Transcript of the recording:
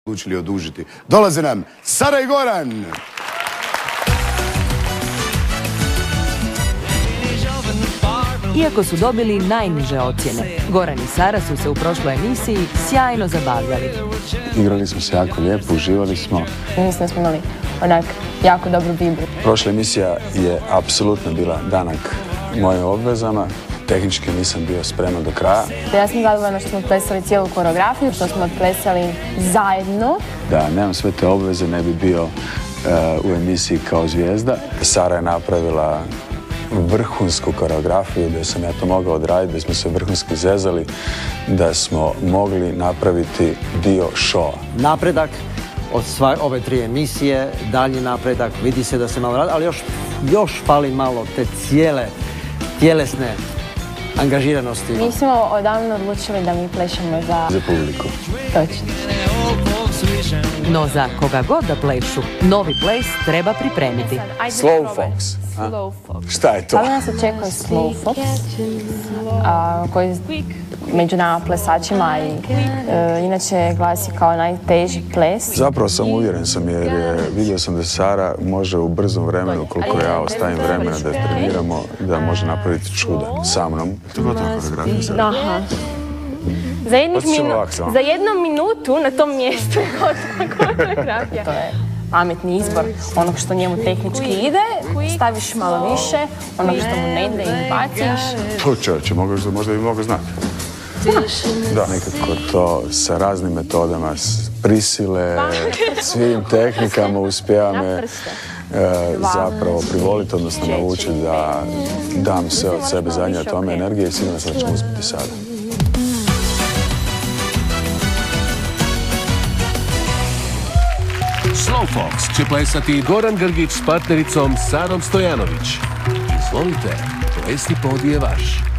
odlučili odužiti. Dolaze nam Sara i Goran! Iako su dobili najniže ocjene, Goran i Sara su se u prošloj emisiji sjajno zabavljali. Igrali smo se jako lijepo, uživali smo. Mislim da smo imali onak jako dobru vibru. Prošla emisija je apsolutno bila danak mojim obvezama. Tehnički nisam bio spreman do kraja. Ja sam zadovoljna što smo plesali cijelu koreografiju, što smo plesali zajedno. Da, nemam sve te obveze, ne bi bio u emisiji kao zvijezda. Sara je napravila vrhunsku koreografiju gdje sam ja to mogao odraditi, da smo se vrhunski zezali, da smo mogli napraviti dio showa. Napredak od ove 3 emisije, dalji napredak, vidi se da se malo radi, ali još fali malo te cijele tjelesne angažiranosti. Mi smo odavno odlučili da mi plešemo za publiku. Točno. No za koga god da plešu, novi ples treba pripremiti. Slowfox. Šta je to? Sada nas očekuje Slowfox, koji među nama plesačima i inače glasi kao najteži ples. Zapravo sam uvjeren sam jer vidio sam da Sara može u brzom vremenu, koliko ja ostavim vremena da je treniramo, da može napraviti čuda sa mnom. To je gotova koreografija Sara. Aha. Za jednu minutu na tom mjestu je gotova koreografija. To je pametni izbor onog što njemu tehnički ide, staviš malo više, onog što mu ne ide i baciš. To čovječe, možda bi mogao znati. Da, nekako to sa raznim metodama, prisile, svim tehnikama uspijevam me zapravo privoliti, odnosno naučiti da dam sve od sebe zadnje od tome energije i sigurno sam da ćemo uspjeti sada. Slowfox će plesati Goran Grgić s partnericom Sarom Stojanović. Izvolite, plesni pod je vaš.